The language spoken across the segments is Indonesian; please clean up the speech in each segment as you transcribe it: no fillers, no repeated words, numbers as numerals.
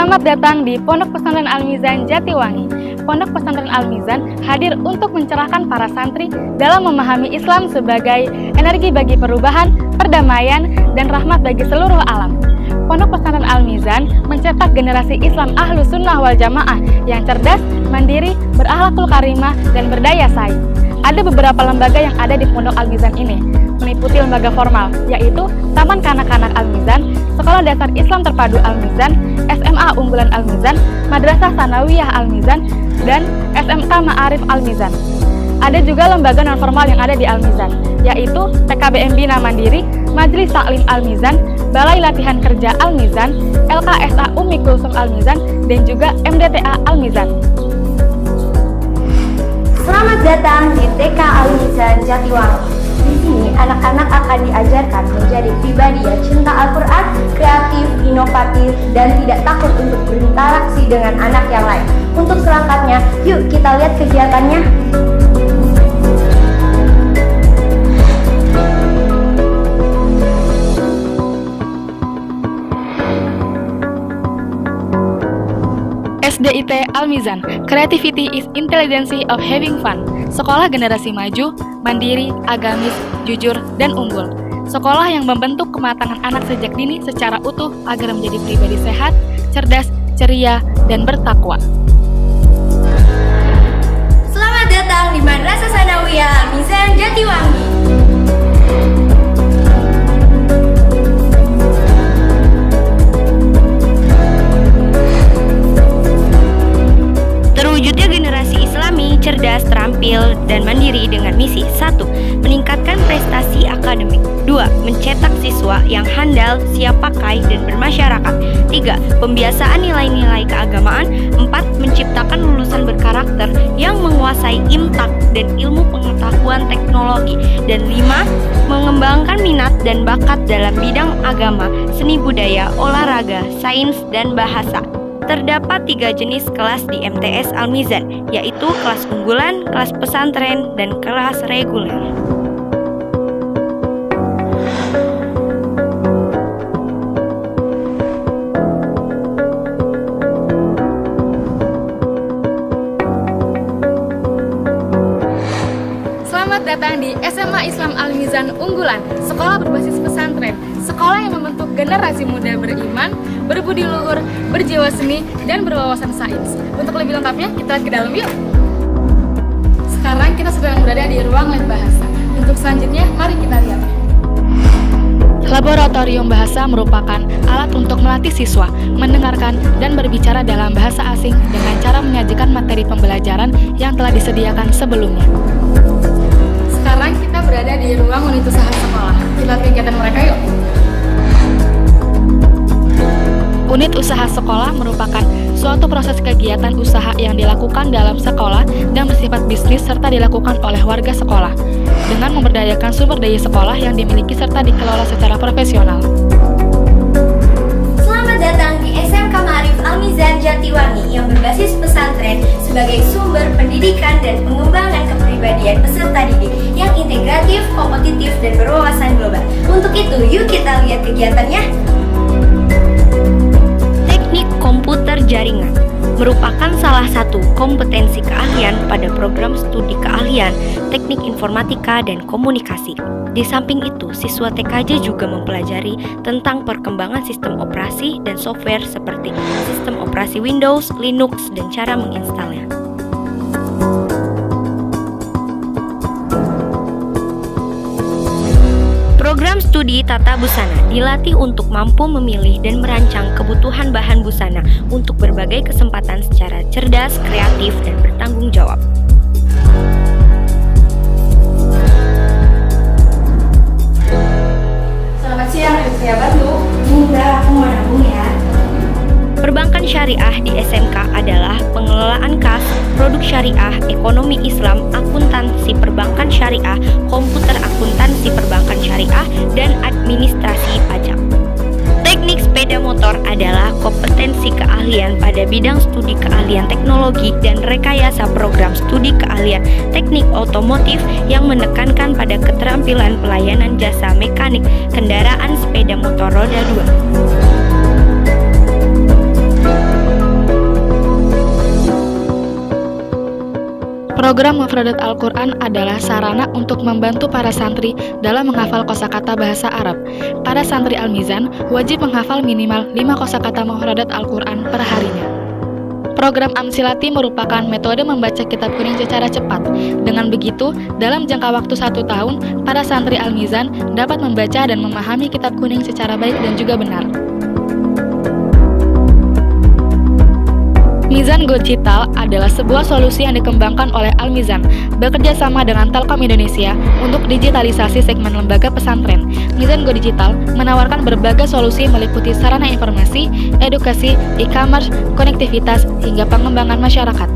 Selamat datang di Pondok Pesantren Al-Mizan Jatiwangi. Pondok Pesantren Al-Mizan hadir untuk mencerahkan para santri dalam memahami Islam sebagai energi bagi perubahan, perdamaian, dan rahmat bagi seluruh alam. Pondok Pesantren Al-Mizan mencetak generasi Islam Ahlus Sunnah wal Jamaah yang cerdas, mandiri, berakhlakul karimah, dan berdaya saing. Ada beberapa lembaga yang ada di Pondok Al-Mizan ini, meliputi lembaga formal, yaitu Taman Kanak-Kanak Al-Mizan, Sekolah Dasar Islam Terpadu Al-Mizan, SMA Unggulan Al-Mizan, Madrasah Sanawiyah Al-Mizan, dan SMK Ma'arif Al-Mizan. Ada juga lembaga non-formal yang ada di Al-Mizan, yaitu PKBM Bina Mandiri, Majelis Taklim Al-Mizan, Balai Latihan Kerja Al-Mizan, LKSA Umi Kulsum Al-Mizan, dan juga MDTA Al-Mizan. Selamat datang di TK Al-Mizan Jatiwangi. Di sini anak-anak akan diajarkan menjadi pribadi yang cinta Al-Quran, kreatif, inovatif, dan tidak takut untuk berinteraksi dengan anak yang lain. Untuk selengkapnya, yuk kita lihat kegiatannya. SDIT Al-Mizan, Creativity is Intelligence of Having Fun. Sekolah generasi maju, mandiri, agamis, jujur, dan unggul. Sekolah yang membentuk kematangan anak sejak dini secara utuh agar menjadi pribadi sehat, cerdas, ceria, dan bertakwa. Selamat datang di Madrasah Sanawiyah Al-Mizan Jatiwangi. Terwujudnya generasi Islami, cerdas, terampil, dan mandiri dengan misi 1. Meningkatkan prestasi akademik. 2. Mencetak siswa yang handal, siap pakai, dan bermasyarakat. 3. Pembiasaan nilai-nilai keagamaan. 4. Menciptakan lulusan berkarakter yang menguasai imtak dan ilmu pengetahuan teknologi. Dan 5. Mengembangkan minat dan bakat dalam bidang agama, seni budaya, olahraga, sains, dan bahasa. Terdapat 3 jenis kelas di MTS Al-Mizan, yaitu kelas unggulan, kelas pesantren, dan kelas reguler. Selamat datang di SMA Islam Al-Mizan Unggulan, sekolah berbasis pesantren, sekolah yang membentuk generasi muda beriman, berbudi luhur, berjiwa seni, dan berwawasan sains. Untuk lebih lengkapnya, kita ke dalam yuk! Sekarang kita sedang berada di ruang lab bahasa. Untuk selanjutnya, mari kita lihat. Laboratorium bahasa merupakan alat untuk melatih siswa mendengarkan dan berbicara dalam bahasa asing dengan cara menyajikan materi pembelajaran yang telah disediakan sebelumnya. Sekarang kita berada di ruang unit usaha sekolah. Kita lihat kegiatan mereka yuk! Unit usaha sekolah merupakan suatu proses kegiatan usaha yang dilakukan dalam sekolah dan bersifat bisnis serta dilakukan oleh warga sekolah dengan memberdayakan sumber daya sekolah yang dimiliki serta dikelola secara profesional. Selamat datang di SMK Ma'arif Al-Mizan Jatiwangi yang berbasis pesantren sebagai sumber pendidikan dan pengembangan kepribadian peserta didik yang integratif, kompetitif, dan berwawasan global. Untuk itu, yuk kita lihat kegiatannya. Teknik komputer jaringan merupakan salah satu kompetensi keahlian pada program studi keahlian teknik informatika dan komunikasi. Di samping itu, siswa TKJ juga mempelajari tentang perkembangan sistem operasi dan software seperti sistem operasi Windows, Linux, dan cara menginstalnya. Program studi Tata Busana dilatih untuk mampu memilih dan merancang kebutuhan bahan busana untuk berbagai kesempatan secara cerdas, kreatif, dan bertanggung jawab. Selamat siang, saya bantu. Enggak, aku mau nabung ya. Perbankan syariah di SMK adalah pengelolaan kas, produk syariah, ekonomi Islam, akuntansi perbankan syariah, komputer akuntansi perbankan syariah, dan administrasi pajak. Teknik sepeda motor adalah kompetensi keahlian pada bidang studi keahlian teknologi dan rekayasa program studi keahlian teknik otomotif yang menekankan pada keterampilan pelayanan jasa mekanik kendaraan sepeda motor roda 2. Program Mufradat Al-Quran adalah sarana untuk membantu para santri dalam menghafal kosakata bahasa Arab. Para santri Al-Mizan wajib menghafal minimal 5 kosakata Mufradat Al-Quran per harinya. Program Amsilati merupakan metode membaca kitab kuning secara cepat. Dengan begitu, dalam jangka waktu 1 tahun, para santri Al-Mizan dapat membaca dan memahami kitab kuning secara baik dan juga benar. Mizan Go Digital adalah sebuah solusi yang dikembangkan oleh Al-Mizan bekerja sama dengan Telkom Indonesia untuk digitalisasi segmen lembaga pesantren. Mizan Go Digital menawarkan berbagai solusi meliputi sarana informasi, edukasi, e-commerce, konektivitas, hingga pengembangan masyarakat.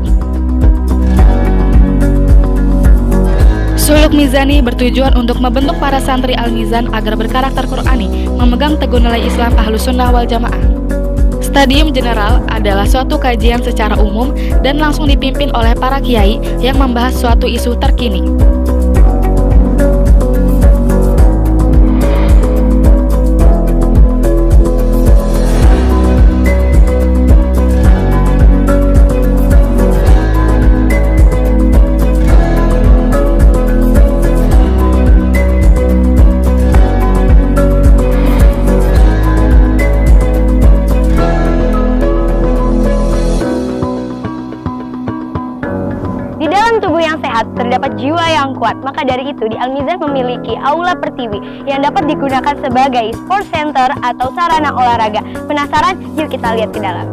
Suluk Mizani bertujuan untuk membentuk para santri Al-Mizan agar berkarakter Qur'ani, memegang teguh nilai Islam Ahlus Sunnah wal Jamaah. Stadium General adalah suatu kajian secara umum dan langsung dipimpin oleh para kiai yang membahas suatu isu terkini. Di dalam tubuh yang sehat terdapat jiwa yang kuat. Maka dari itu di Al-Mizan memiliki aula pertiwi yang dapat digunakan sebagai sport center atau sarana olahraga. Penasaran? Yuk kita lihat ke dalam.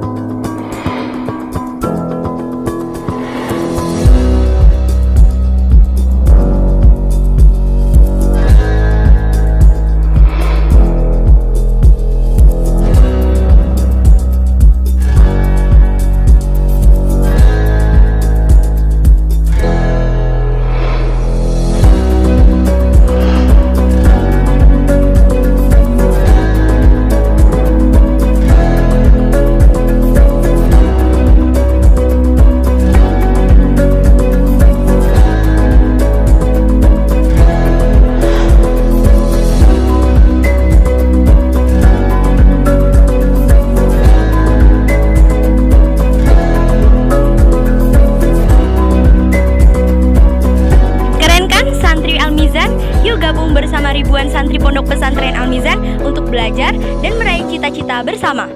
Yuk gabung bersama ribuan santri pondok pesantren Al-Mizan untuk belajar dan meraih cita-cita bersama.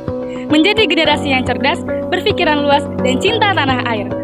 Menjadi generasi yang cerdas, berpikiran luas, dan cinta tanah air.